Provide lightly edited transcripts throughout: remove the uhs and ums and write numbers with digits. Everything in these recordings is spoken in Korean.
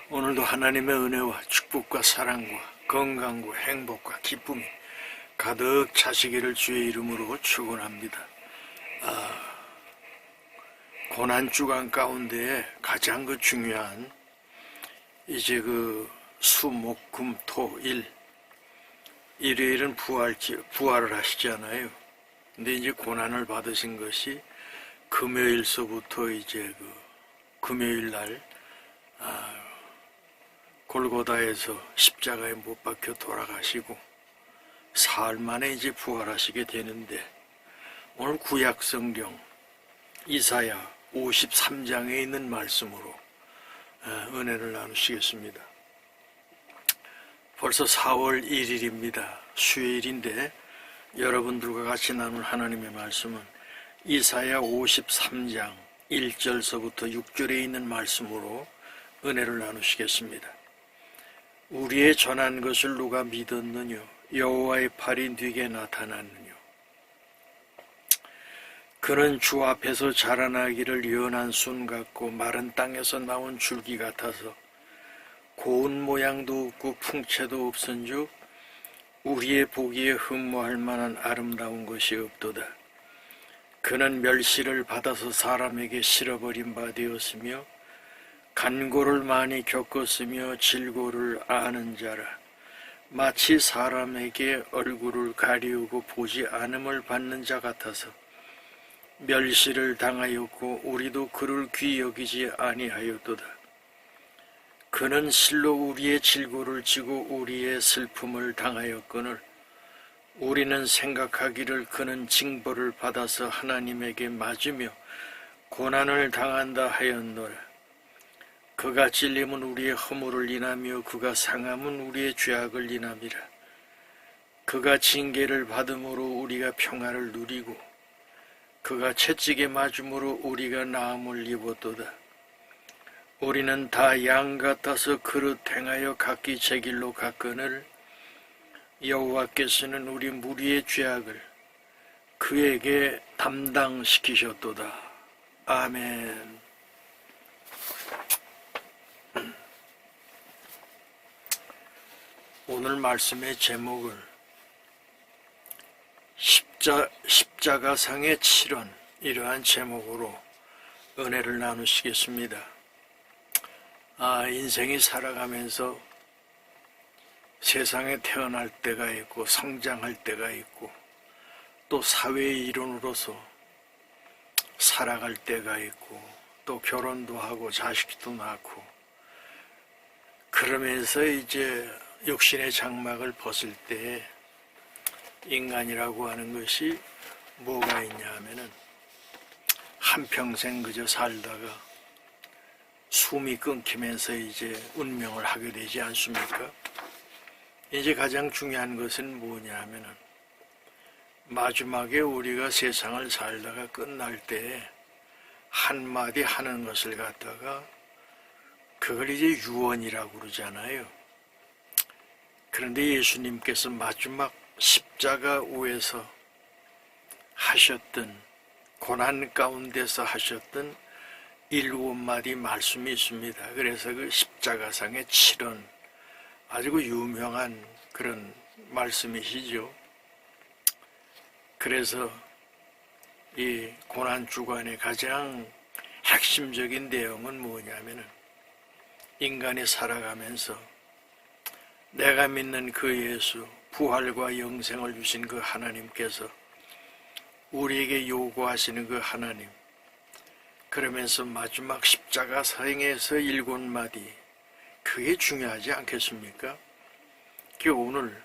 오늘도 하나님의 은혜와 축복과 사랑과 건강과 행복과 기쁨이 가득 차시기를 주의 이름으로 축원합니다. 고난주간 가운데 가장 중요한 이제 수, 목, 금, 토, 일 일요일은 부활을 하시잖아요. 근데 이제 고난을 받으신 것이 금요일서부터 이제 금요일 날 골고다에서 십자가에 못 박혀 돌아가시고 사흘 만에 이제 부활하시게 되는데, 오늘 구약 성경 이사야 53장에 있는 말씀으로 은혜를 나누시겠습니다. 벌써 4월 1일입니다. 수요일인데 여러분들과 같이 나눌 하나님의 말씀은 이사야 53장 1절서부터 6절에 있는 말씀으로 은혜를 나누시겠습니다. 우리의 전한 것을 누가 믿었느뇨? 여호와의 팔이 네게 나타났느뇨? 그는 주 앞에서 자라나기를 연한 순 같고 마른 땅에서 나온 줄기 같아서 고운 모양도 없고 풍채도 없은즉 우리의 보기에 흠모할 만한 아름다운 것이 없도다. 그는 멸시를 받아서 사람에게 실어버린 바 되었으며 간고를 많이 겪었으며 질고를 아는 자라. 마치 사람에게 얼굴을 가리우고 보지 않음을 받는 자 같아서 멸시를 당하였고 우리도 그를 귀히 여기지 아니하였도다. 그는 실로 우리의 질고를 지고 우리의 슬픔을 당하였거늘 우리는 생각하기를 그는 징벌을 받아서 하나님에게 맞으며 고난을 당한다 하였노라. 그가 찔림은 우리의 허물을 인하며 그가 상함은 우리의 죄악을 인함이라. 그가 징계를 받음으로 우리가 평화를 누리고 그가 채찍에 맞음으로 우리가 나음을 입었도다. 우리는 다 양 같아서 그릇 행하여 각기 제 길로 갔거늘 여호와께서는 우리 무리의 죄악을 그에게 담당시키셨도다. 아멘. 오늘 말씀의 제목을 십자가상의 7원, 이러한 제목으로 은혜를 나누시겠습니다. 인생이 살아가면서 세상에 태어날 때가 있고 성장할 때가 있고 또 사회의 일원으로서 살아갈 때가 있고 또 결혼도 하고 자식도 낳고 그러면서 이제 육신의 장막을 벗을 때 인간이라고 하는 것이 뭐가 있냐 하면은 한평생 그저 살다가 숨이 끊기면서 이제 운명을 하게 되지 않습니까? 이제 가장 중요한 것은 뭐냐 하면은 마지막에 우리가 세상을 살다가 끝날 때 한마디 하는 것을 갖다가 그걸 이제 유언이라고 그러잖아요. 그런데 예수님께서 마지막 십자가 위에서 하셨던, 고난 가운데서 하셨던 7마디 말씀이 있습니다. 그래서 그 십자가상의 7원, 아주 유명한 그런 말씀이시죠. 그래서 이 고난주간의 가장 핵심적인 내용은 뭐냐면은 인간이 살아가면서 내가 믿는 그 예수, 부활과 영생을 주신 그 하나님께서 우리에게 요구하시는 그 하나님, 그러면서 마지막 십자가상에서 7마디, 그게 중요하지 않겠습니까? 오늘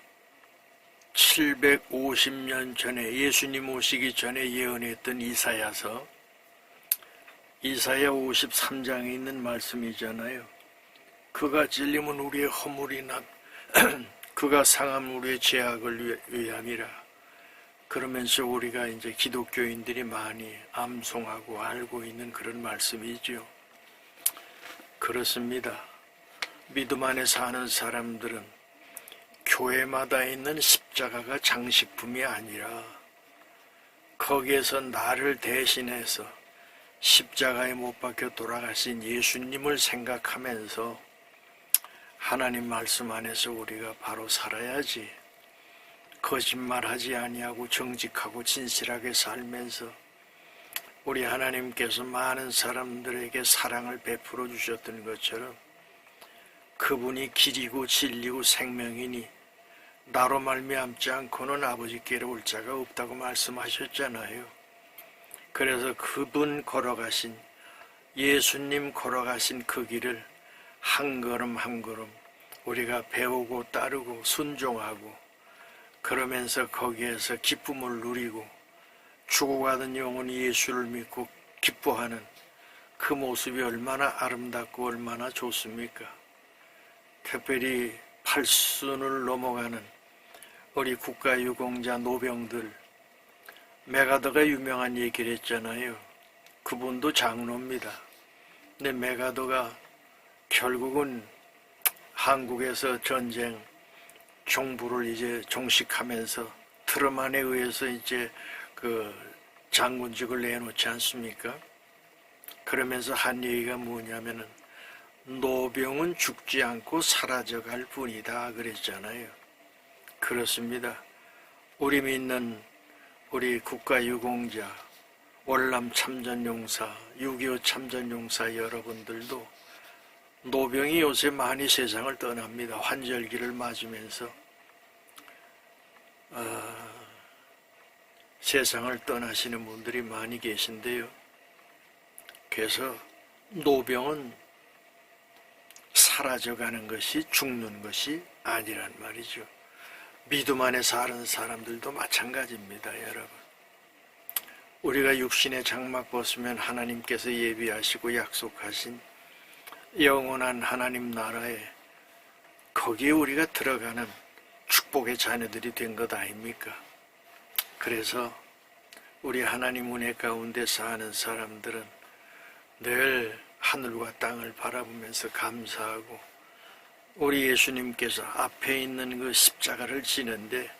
750년 전에 예수님 오시기 전에 예언했던 이사야서, 이사야 53장에 있는 말씀이잖아요. 그가 찔림은 우리의 허물이 그가 상함 우리의 죄악을 위함이라. 그러면서 우리가 이제 기독교인들이 많이 암송하고 알고 있는 그런 말씀이죠. 그렇습니다. 믿음 안에 사는 사람들은 교회마다 있는 십자가가 장식품이 아니라 거기에서 나를 대신해서 십자가에 못 박혀 돌아가신 예수님을 생각하면서 하나님 말씀 안에서 우리가 바로 살아야지. 거짓말하지 아니하고 정직하고 진실하게 살면서 우리 하나님께서 많은 사람들에게 사랑을 베풀어 주셨던 것처럼 그분이 길이고 진리고 생명이니 나로 말미암지 않고는 아버지께로 올 자가 없다고 말씀하셨잖아요. 그래서 그분 걸어가신, 예수님 걸어가신 그 길을 한 걸음 한 걸음 우리가 배우고 따르고 순종하고, 그러면서 거기에서 기쁨을 누리고 죽어가던 영혼이 예수를 믿고 기뻐하는 그 모습이 얼마나 아름답고 얼마나 좋습니까? 특별히 팔순을 넘어가는 우리 국가유공자 노병들, 메가더가 유명한 얘기를 했잖아요. 그분도 장로입니다. 근데 메가더가 결국은 한국에서 전쟁 정부를 이제 종식하면서 트루먼에 의해서 이제 그 장군직을 내놓지 않습니까? 그러면서 한 얘기가 뭐냐면은 노병은 죽지 않고 사라져갈 뿐이다 그랬잖아요. 그렇습니다. 우리 믿는 우리 국가유공자, 월남 참전용사, 6.25 참전용사 여러분들도 노병이 요새 많이 세상을 떠납니다. 환절기를 맞으면서 세상을 떠나시는 분들이 많이 계신데요. 그래서 노병은 사라져가는 것이 죽는 것이 아니란 말이죠. 믿음 안에 사는 사람들도 마찬가지입니다, 여러분. 우리가 육신의 장막 벗으면 하나님께서 예비하시고 약속하신 영원한 하나님 나라에, 거기에 우리가 들어가는 축복의 자녀들이 된 것 아닙니까? 그래서 우리 하나님 은혜 가운데 사는 사람들은 늘 하늘과 땅을 바라보면서 감사하고, 우리 예수님께서 앞에 있는 그 십자가를 지는데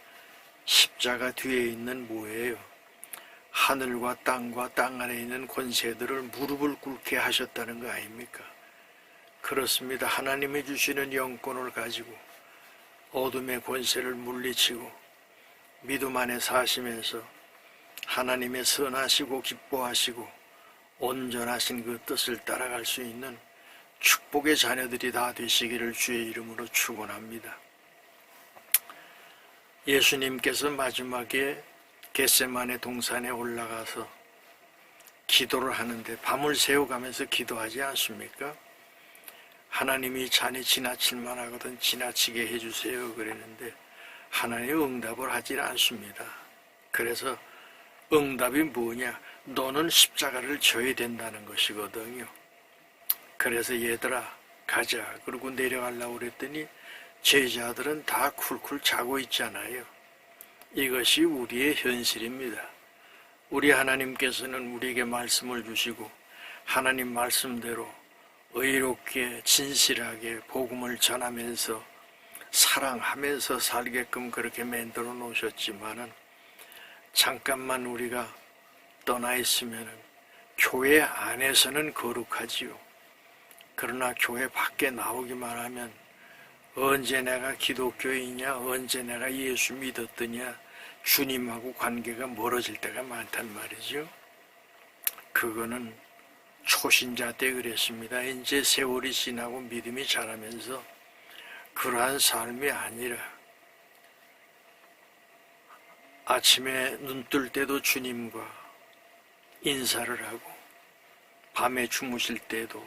십자가 뒤에 있는 뭐예요? 하늘과 땅과 땅 안에 있는 권세들을 무릎을 꿇게 하셨다는 거 아닙니까? 그렇습니다. 하나님이 주시는 영권을 가지고 어둠의 권세를 물리치고 믿음 안에 사시면서 하나님의 선하시고 기뻐하시고 온전하신 그 뜻을 따라갈 수 있는 축복의 자녀들이 다 되시기를 주의 이름으로 축원합니다. 예수님께서 마지막에 겟세마네 동산에 올라가서 기도를 하는데 밤을 새워가면서 기도하지 않습니까? 하나님이 잔이 지나칠만 하거든 지나치게 해주세요 그랬는데 하나님이 응답을 하지 않습니다. 그래서 응답이 뭐냐? 너는 십자가를 져야 된다는 것이거든요. 그래서 얘들아 가자 그러고 내려가려고 그랬더니 제자들은 다 쿨쿨 자고 있잖아요. 이것이 우리의 현실입니다. 우리 하나님께서는 우리에게 말씀을 주시고 하나님 말씀대로 의롭게 진실하게 복음을 전하면서 사랑하면서 살게끔 그렇게 만들어 놓으셨지만은 잠깐만 우리가 떠나 있으면은 교회 안에서는 거룩하지요. 그러나 교회 밖에 나오기만 하면 언제 내가 기독교인이냐, 언제 내가 예수 믿었더냐, 주님하고 관계가 멀어질 때가 많단 말이죠. 그거는 초신자 때 그랬습니다. 이제 세월이 지나고 믿음이 자라면서 그러한 삶이 아니라 아침에 눈 뜰 때도 주님과 인사를 하고 밤에 주무실 때도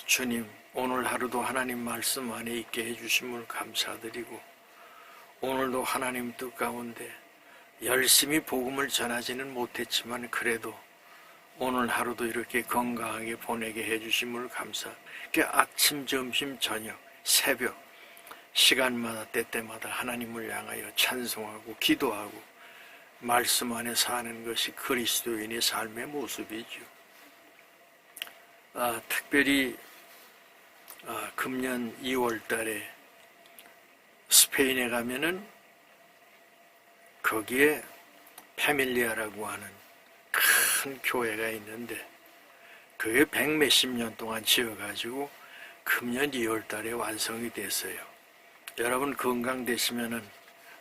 주님 오늘 하루도 하나님 말씀 안에 있게 해주심을 감사드리고 오늘도 하나님 뜻 가운데 열심히 복음을 전하지는 못했지만 그래도 오늘 하루도 이렇게 건강하게 보내게 해주심을 아침, 점심, 저녁, 새벽 시간마다 때때마다 하나님을 향하여 찬송하고 기도하고 말씀 안에 사는 것이 그리스도인의 삶의 모습이죠. 특별히 금년 2월 달에 스페인에 가면은 거기에 패밀리아라고 하는 큰 교회가 있는데 그게 100몇십 년 동안 지어가지고 금년 2월 달에 완성이 됐어요. 여러분 건강되시면은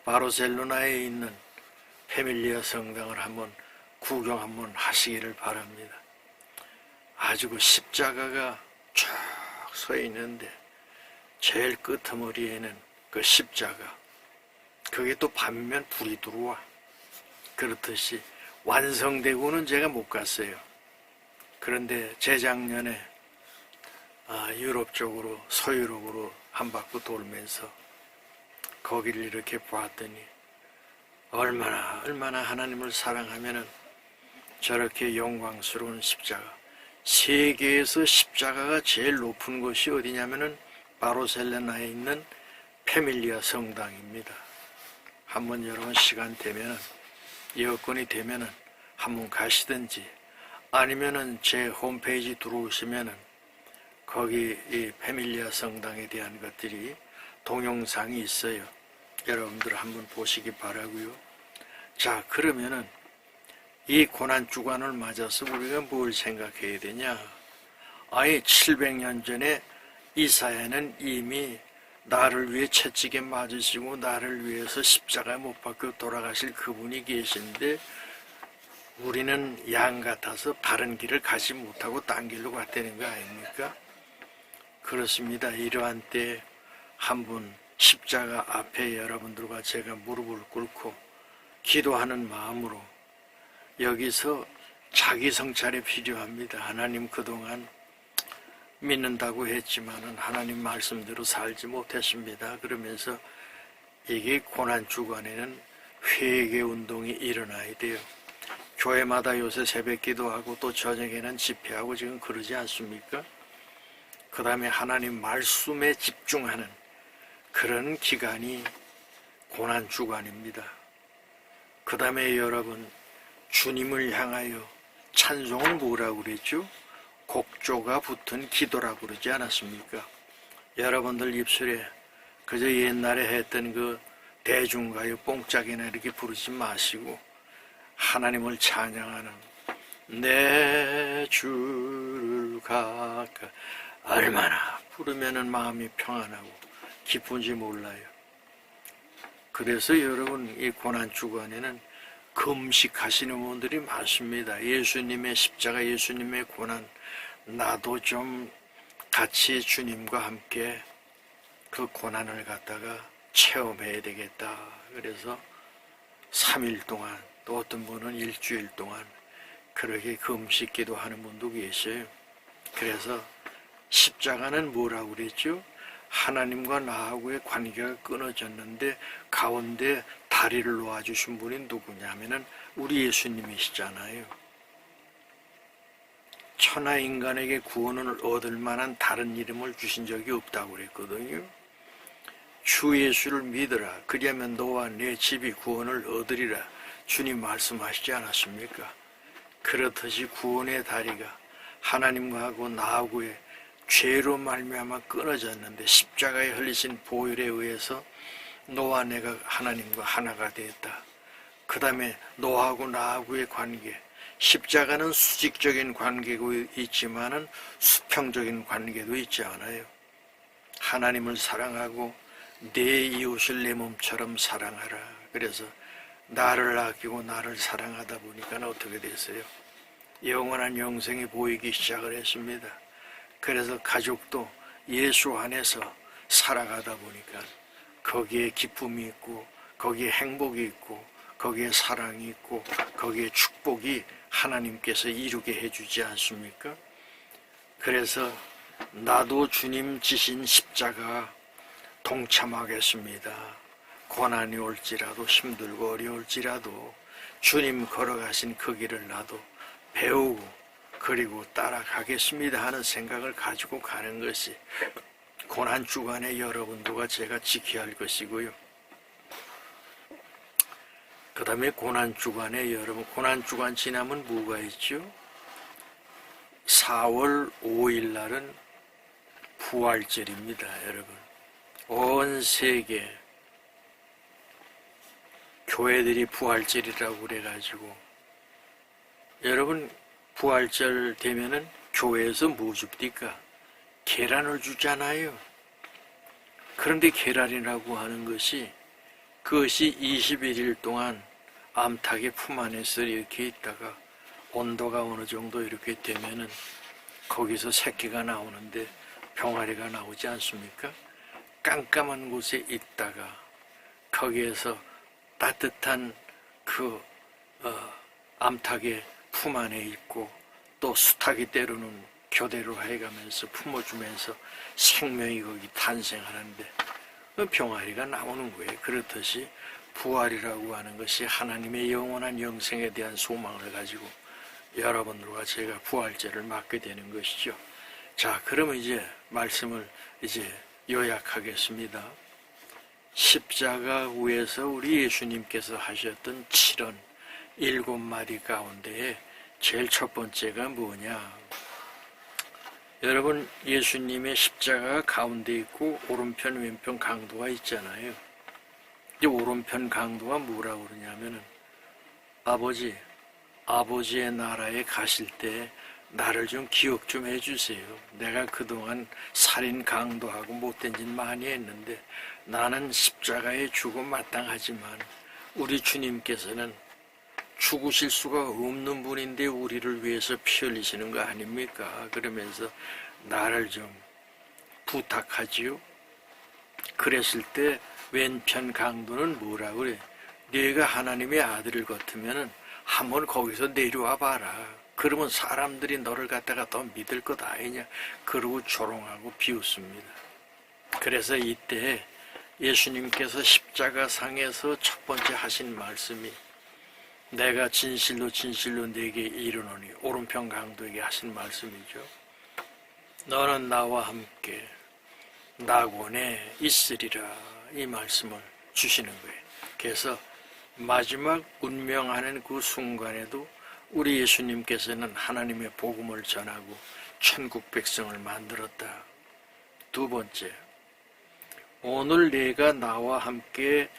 바르셀로나에 있는 페밀리아 성당을 한번 구경 한번 하시기를 바랍니다. 아주 그 십자가가 쭉 서 있는데 제일 끄트머리에는 그 십자가, 그게 또 밤이면 불이 들어와. 그렇듯이 완성되고는 제가 못 갔어요. 그런데 재작년에 유럽 쪽으로, 서유럽으로 한 바퀴 돌면서 거기를 이렇게 보았더니 얼마나 하나님을 사랑하면은 저렇게 영광스러운 십자가, 세계에서 십자가가 제일 높은 곳이 어디냐면은 바르셀로나에 있는 페밀리아 성당입니다. 한번 여러분 시간 되면은, 여건이 되면은 한번 가시든지 아니면은 제 홈페이지 들어오시면은 거기 이 페밀리아 성당에 대한 것들이 동영상이 있어요. 여러분들 한번 보시기 바라고요. 자, 그러면은 이 고난주간을 맞아서 우리가 뭘 생각해야 되냐? 아예 700년 전에 이사야는 이미 나를 위해 채찍에 맞으시고 나를 위해서 십자가에 못 박혀 돌아가실 그분이 계신데 우리는 양 같아서 바른 길을 가지 못하고 딴 길로 갔다는 거 아닙니까? 그렇습니다. 이러한 때 한 분 십자가 앞에 여러분들과 제가 무릎을 꿇고 기도하는 마음으로 여기서 자기 성찰이 필요합니다. 하나님, 그동안 믿는다고 했지만은 하나님 말씀대로 살지 못했습니다. 그러면서 이게 고난주간에는 회개 운동이 일어나야 돼요. 교회마다 요새 새벽 기도하고 또 저녁에는 집회하고 지금 그러지 않습니까? 그 다음에 하나님 말씀에 집중하는 그런 기간이 고난주간입니다. 그 다음에 여러분, 주님을 향하여 찬송은 뭐라고 그랬죠? 곡조가 붙은 기도라고 그러지 않았습니까? 여러분들 입술에 그저 옛날에 했던 그 대중가요 뽕짝이나 이렇게 부르지 마시고 하나님을 찬양하는 내 주를 가까, 얼마나 부르면은 마음이 평안하고 기쁜지 몰라요. 그래서 여러분 이 고난주간에는 금식하시는 분들이 많습니다. 예수님의 십자가, 예수님의 고난, 나도 좀 같이 주님과 함께 그 고난을 갖다가 체험해야 되겠다. 그래서 3일 동안, 또 어떤 분은 일주일 동안 그렇게 금식 기도하는 분도 계셔요. 그래서 십자가는 뭐라고 그랬죠? 하나님과 나하고의 관계가 끊어졌는데 가운데 다리를 놓아주신 분이 누구냐면은 우리 예수님이시잖아요. 천하 인간에게 구원을 얻을 만한 다른 이름을 주신 적이 없다고 그랬거든요. 주 예수를 믿으라, 그리하면 너와 내 집이 구원을 얻으리라 주님 말씀하시지 않았습니까? 그렇듯이 구원의 다리가 하나님과 하고 나하고의 죄로 말미암아 끊어졌는데 십자가에 흘리신 보혈에 의해서 너와 내가 하나님과 하나가 되었다. 그 다음에 너하고 나하고의 관계, 십자가는 수직적인 관계도 있지만은 수평적인 관계도 있지 않아요. 하나님을 사랑하고 내 이웃을 내 몸처럼 사랑하라. 그래서 나를 아끼고 나를 사랑하다 보니까 어떻게 됐어요? 영원한 영생이 보이기 시작을 했습니다. 그래서 가족도 예수 안에서 살아가다 보니까 거기에 기쁨이 있고 거기에 행복이 있고 거기에 사랑이 있고 거기에 축복이 하나님께서 이루게 해주지 않습니까? 그래서 나도 주님 지신 십자가 동참하겠습니다. 고난이 올지라도 힘들고 어려울지라도 주님 걸어가신 그 길을 나도 배우고 그리고 따라가겠습니다 하는 생각을 가지고 가는 것이 고난주간에 여러분들과 제가 지켜야 할 것이고요. 그 다음에 고난주간에 여러분, 고난주간 지나면 뭐가 있죠? 4월 5일 날은 부활절입니다. 여러분, 온 세계 교회들이 부활절이라고 그래가지고, 여러분 부활절 되면은 교회에서 뭐 줍니까? 계란을 주잖아요. 그런데 계란이라고 하는 것이 그것이 21일 동안 암탉의 품 안에서 이렇게 있다가 온도가 어느 정도 이렇게 되면은 거기서 새끼가 나오는데 병아리가 나오지 않습니까? 깜깜한 곳에 있다가 거기에서 따뜻한 그 암탉의 품 안에 있고 또 수탉이 때로는 교대로 해가면서 품어주면서 생명이 거기 탄생하는데 병아리가 나오는 거예요. 그렇듯이 부활이라고 하는 것이 하나님의 영원한 영생에 대한 소망을 가지고 여러분들과 제가 부활제를 맞게 되는 것이죠. 자, 그러면 이제 말씀을 이제 요약하겠습니다. 십자가 위에서 우리 예수님께서 하셨던 7마디 가운데에 제일 첫 번째가 뭐냐? 여러분, 예수님의 십자가가 가운데 있고 오른편 왼편 강도가 있잖아요. 이 오른편 강도가 뭐라고 그러냐면은 아버지의 나라에 가실 때 나를 좀 기억 좀 해주세요. 내가 그동안 살인 강도하고 못된 짓 많이 했는데 나는 십자가에 죽어 마땅하지만 우리 주님께서는 죽으실 수가 없는 분인데 우리를 위해서 피 흘리시는 거 아닙니까? 그러면서 나를 좀 부탁하지요. 그랬을 때 왼편 강도는 뭐라 그래? 네가 하나님의 아들을 같으면은 한번 거기서 내려와 봐라. 그러면 사람들이 너를 갖다가 더 믿을 것 아니냐? 그러고 조롱하고 비웃습니다. 그래서 이때 예수님께서 십자가상에서 첫 번째 하신 말씀이 내가 진실로 네게 이르노니 오른편 강도에게 하신 말씀이죠. 너는 나와 함께 낙원에 있으리라 이 말씀을 주시는 거예요. 그래서 마지막 운명하는 그 순간에도 우리 예수님께서는 하나님의 복음을 전하고 천국 백성을 만들었다. 두 번째, 오늘 내가 나와 함께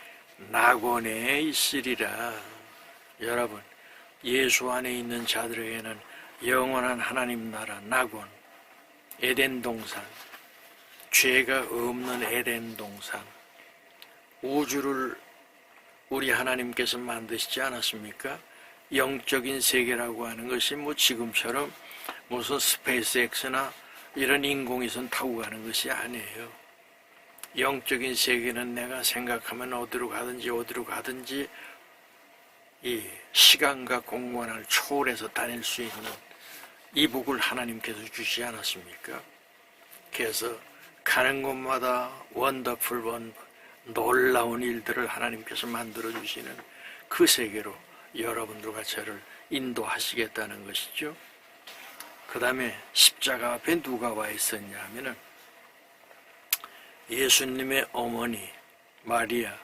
낙원에 있으리라. 여러분, 예수 안에 있는 자들에게는 영원한 하나님 나라 낙원, 에덴 동산, 죄가 없는 에덴 동산, 우주를 우리 하나님께서 만드시지 않았습니까? 영적인 세계라고 하는 것이 뭐 지금처럼 무슨 스페이스X나 이런 인공위성 타고 가는 것이 아니에요. 영적인 세계는 내가 생각하면 어디로 가든지 이 시간과 공간을 초월해서 다닐 수 있는 이복을 하나님께서 주시지 않았습니까? 그래서 가는 곳마다 놀라운 일들을 하나님께서 만들어 주시는 그 세계로 여러분들과 저를 인도하시겠다는 것이죠. 그 다음에 십자가 앞에 누가 와 있었냐 하면은 예수님의 어머니 마리아,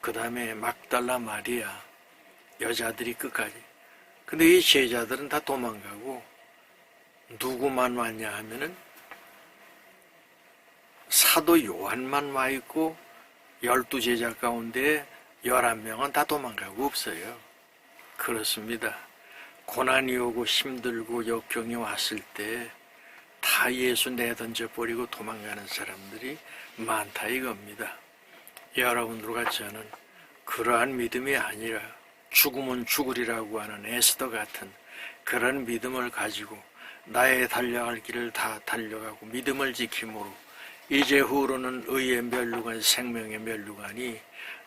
그 다음에 막달라 마리아, 여자들이 끝까지. 근데 이 제자들은 다 도망가고 누구만 왔냐 하면은 사도 요한만 와 있고 12제자 가운데 11명은 다 도망가고 없어요. 그렇습니다. 고난이 오고 힘들고 역경이 왔을 때 다 예수 내던져 버리고 도망가는 사람들이 많다 이겁니다. 여러분들과 저는 그러한 믿음이 아니라 죽으면 죽으리라고 하는 에스더 같은 그런 믿음을 가지고 나의 달려갈 길을 다 달려가고 믿음을 지킴으로 이제 후로는 의의 면류관 생명의 면류관이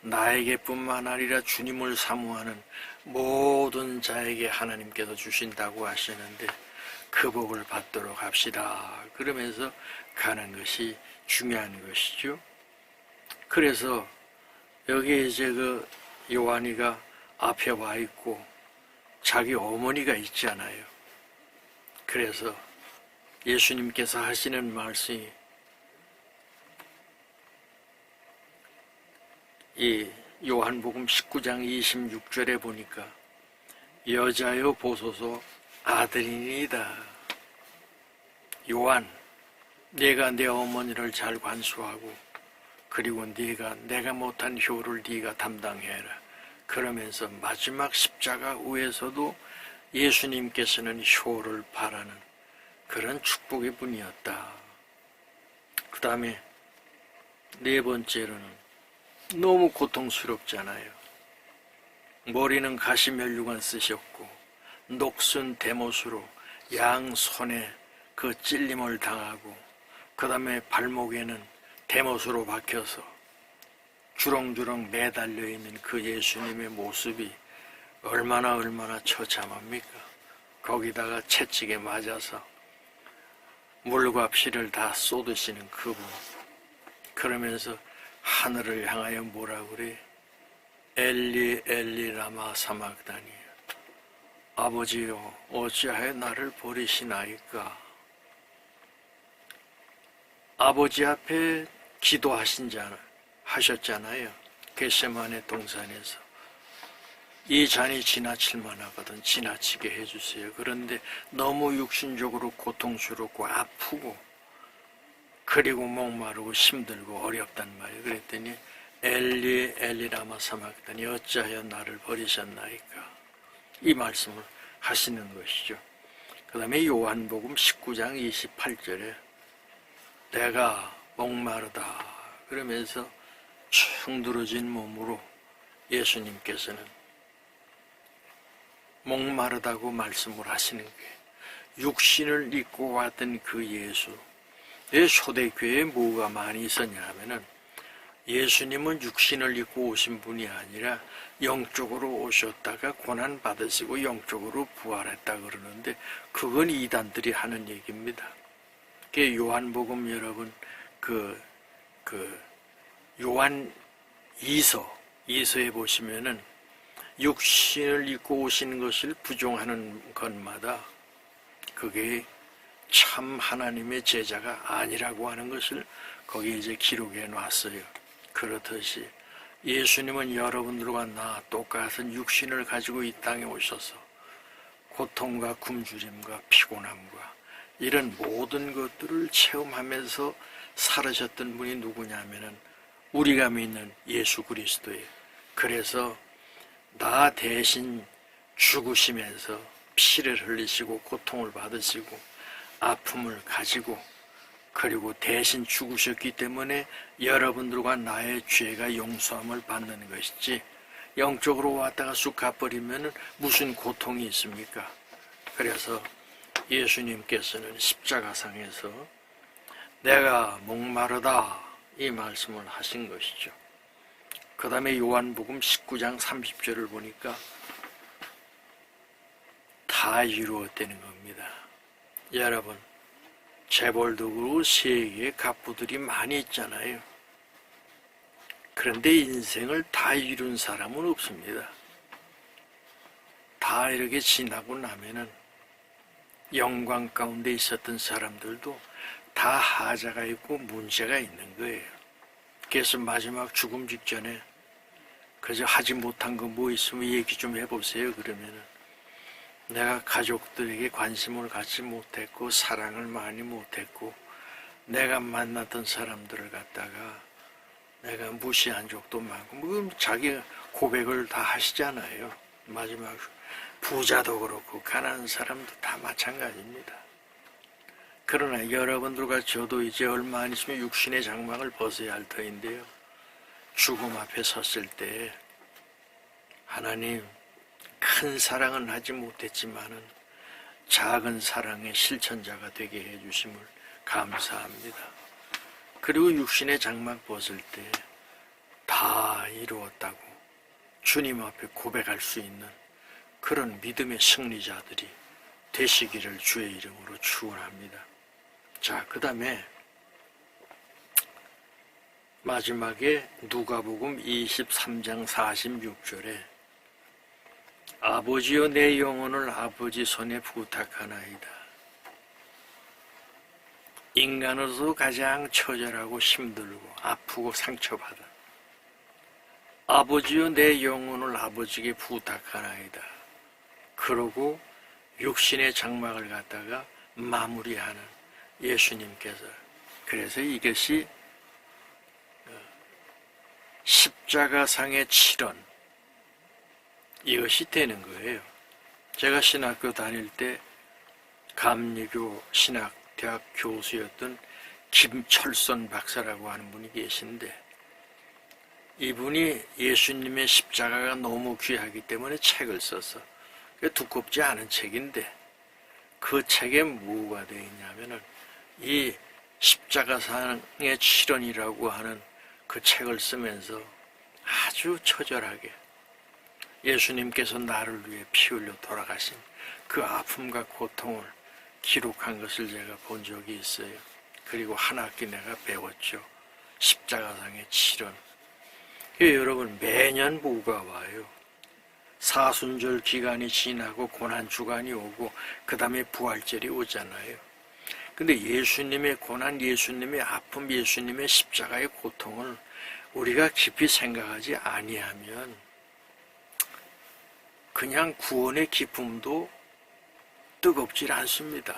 나에게뿐만 아니라 주님을 사모하는 모든 자에게 하나님께서 주신다고 하시는데 그 복을 받도록 합시다. 그러면서 가는 것이 중요한 것이죠. 그래서 여기 이제 그 요한이가 앞에 와 있고 자기 어머니가 있잖아요. 그래서 예수님께서 하시는 말씀이 이 요한복음 19장 26절에 보니까 여자여 보소서 아들이니이다. 요한, 네가 내 어머니를 잘 관수하고 그리고 내가 못한 효를 네가 담당해라. 그러면서 마지막 십자가 위에서도 예수님께서는 효를 바라는 그런 축복의 분이었다. 그 다음에 네 번째로는 너무 고통스럽잖아요. 머리는 가시면류관 쓰셨고 녹슨 대못으로 양 손에 그 찔림을 당하고 그 다음에 발목에는 대못으로 박혀서 주렁주렁 매달려 있는 그 예수님의 모습이 얼마나 처참합니까? 거기다가 채찍에 맞아서 물과 피를 다 쏟으시는 그분, 그러면서 하늘을 향하여 뭐라 그래? 엘리 엘리 라마 사막다니, 아버지여 어찌하여 나를 버리시나이까? 아버지 앞에 하셨잖아요. 겟세마네 동산에서. 이 잔이 지나칠만 하거든 지나치게 해주세요. 그런데 너무 육신적으로 고통스럽고 아프고 그리고 목마르고 힘들고 어렵단 말이에요. 그랬더니 엘리 엘리 라마 사막다니 어찌하여 나를 버리셨나이까? 이 말씀을 하시는 것이죠. 그 다음에 요한복음 19장 28절에 내가 목마르다 그러면서 축 늘어진 몸으로 예수님께서는 목마르다고 말씀을 하시는 거예요. 육신을 입고 왔던 그 예수. 왜 초대교회에 뭐가 많이 있었냐 하면은 예수님은 육신을 입고 오신 분이 아니라 영적으로 오셨다가 고난받으시고 영적으로 부활했다 그러는데 그건 이단들이 하는 얘기입니다. 그게 요한복음 여러분 요한 2서에 보시면은 육신을 입고 오시는 것을 부정하는 것마다 그게 참 하나님의 제자가 아니라고 하는 것을 거기에 이제 기록해 놨어요. 그렇듯이 예수님은 여러분들과 나 똑같은 육신을 가지고 이 땅에 오셔서 고통과 굶주림과 피곤함과 이런 모든 것들을 체험하면서 살으셨던 분이 누구냐면은 우리가 믿는 예수 그리스도예요. 그래서 나 대신 죽으시면서 피를 흘리시고 고통을 받으시고 아픔을 가지고 그리고 대신 죽으셨기 때문에 여러분들과 나의 죄가 용서함을 받는 것이지 영적으로 왔다가 쑥 가버리면 무슨 고통이 있습니까? 그래서 예수님께서는 십자가상에서 내가 목마르다 이 말씀을 하신 것이죠. 그 다음에 요한복음 19장 30절을 보니까 다 이루었다는 겁니다. 여러분 재벌도 그렇고 세계에 갑부들이 많이 있잖아요. 그런데 인생을 다 이룬 사람은 없습니다. 다 이렇게 지나고 나면은 영광 가운데 있었던 사람들도 다 하자가 있고 문제가 있는 거예요. 그래서 마지막 죽음 직전에 그저 하지 못한 거 뭐 있으면 얘기 좀 해보세요. 그러면은 내가 가족들에게 관심을 갖지 못했고 사랑을 많이 못했고 내가 만났던 사람들을 갖다가 내가 무시한 적도 많고 뭐 자기 고백을 다 하시잖아요. 마지막 부자도 그렇고 가난한 사람도 다 마찬가지입니다. 그러나 여러분들과 저도 이제 얼마 안 있으면 육신의 장막을 벗어야 할 터인데요. 죽음 앞에 섰을 때 하나님 큰 사랑은 하지 못했지만은 작은 사랑의 실천자가 되게 해주심을 감사합니다. 그리고 육신의 장막 벗을 때 다 이루었다고 주님 앞에 고백할 수 있는 그런 믿음의 승리자들이 되시기를 주의 이름으로 축원합니다. 자, 그 다음에 마지막에 누가복음 23장 46절에 아버지여 내 영혼을 아버지 손에 부탁하나이다. 인간으로서 가장 처절하고 힘들고 아프고 상처받아 아버지여 내 영혼을 아버지께 부탁하나이다. 그러고 육신의 장막을 갖다가 마무리하는 예수님께서 그래서 이것이 십자가상의 실현 이것이 되는 거예요. 제가 신학교 다닐 때 감리교 신학대학 교수였던 김철선 박사라고 하는 분이 계신데, 이분이 예수님의 십자가가 너무 귀하기 때문에 책을 써서, 두껍지 않은 책인데 그 책에 뭐가 되어 있냐면은 이 십자가상의 치련이라고 하는 그 책을 쓰면서 아주 처절하게 예수님께서 나를 위해 피 흘려 돌아가신 그 아픔과 고통을 기록한 것을 제가 본 적이 있어요. 그리고 한 학기 내가 배웠죠. 십자가상의 치련. 여러분, 매년 뭐가 와요? 사순절 기간이 지나고 고난주간이 오고 그 다음에 부활절이 오잖아요. 근데 예수님의 고난, 예수님의 아픔, 예수님의 십자가의 고통을 우리가 깊이 생각하지 아니하면 그냥 구원의 기쁨도 뜨겁질 않습니다.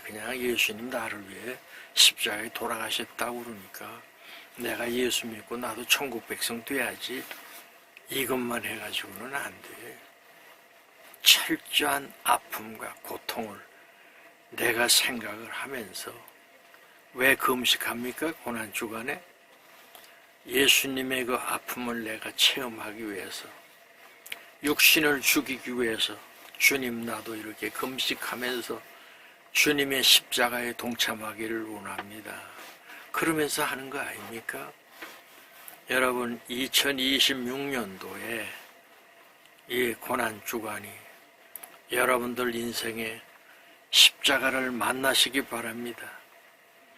그냥 예수님 나를 위해 십자가에 돌아가셨다고 그러니까 내가 예수 믿고 나도 천국 백성 돼야지, 이것만 해가지고는 안 돼. 철저한 아픔과 고통을 내가 생각을 하면서, 왜 금식합니까? 고난주간에 예수님의 그 아픔을 내가 체험하기 위해서, 육신을 죽이기 위해서 주님 나도 이렇게 금식하면서 주님의 십자가에 동참하기를 원합니다. 그러면서 하는 거 아닙니까? 여러분, 2026년도에 이 고난주간이 여러분들 인생에 십자가를 만나시기 바랍니다.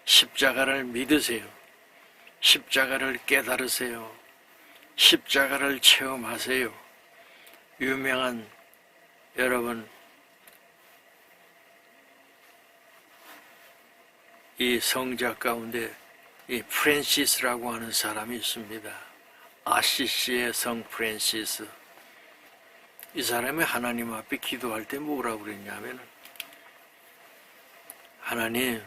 십자가를 믿으세요. 십자가를 깨달으세요. 십자가를 체험하세요. 유명한, 여러분, 이 성자 가운데 이 프랜시스라고 하는 사람이 있습니다. 아시시의 성 프랜시스. 이 사람이 하나님 앞에 기도할 때 뭐라고 그랬냐면, 하나님,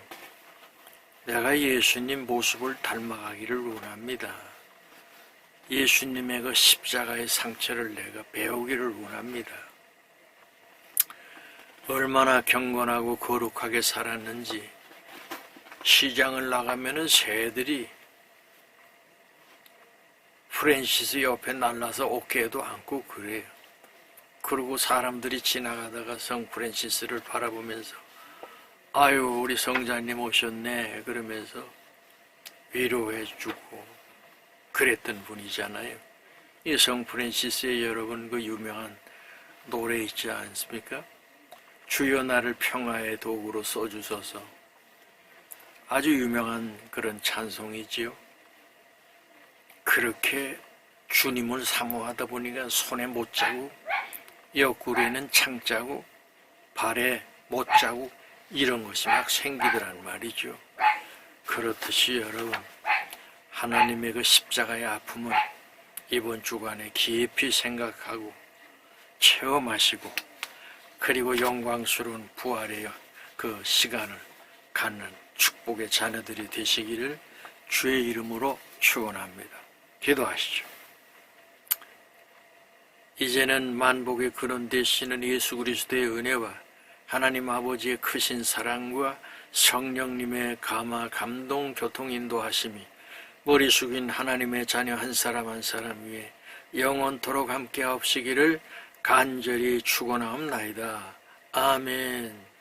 내가 예수님 모습을 닮아가기를 원합니다. 예수님의 그 십자가의 상처를 내가 배우기를 원합니다. 얼마나 경건하고 거룩하게 살았는지, 시장을 나가면은 새들이 프랜시스 옆에 날라서 어깨에도 앉고 그래요. 그리고 사람들이 지나가다가 성 프랜시스를 바라보면서 아유, 우리 성자님 오셨네 그러면서 위로해주고 그랬던 분이잖아요. 이 성 프랜시스의 여러분 그 유명한 노래 있지 않습니까? 주여 나를 평화의 도구로 써주소서. 아주 유명한 그런 찬송이지요. 그렇게 주님을 사모하다 보니까 손에 못자국, 옆구리에는 창자국, 발에 못자국, 이런 것이 막 생기더란 말이죠. 그렇듯이 여러분, 하나님의 그 십자가의 아픔을 이번 주간에 깊이 생각하고 체험하시고, 그리고 영광스러운 부활의 그 시간을 갖는 축복의 자녀들이 되시기를 주의 이름으로 축원합니다. 기도하시죠. 이제는 만복의 근원 되시는 예수 그리스도의 은혜와 하나님 아버지의 크신 사랑과 성령님의 감화 감동 교통 인도하심이 머리 숙인 하나님의 자녀 한 사람 한 사람 위에 영원토록 함께 하옵시기를 간절히 축원하옵나이다. 아멘.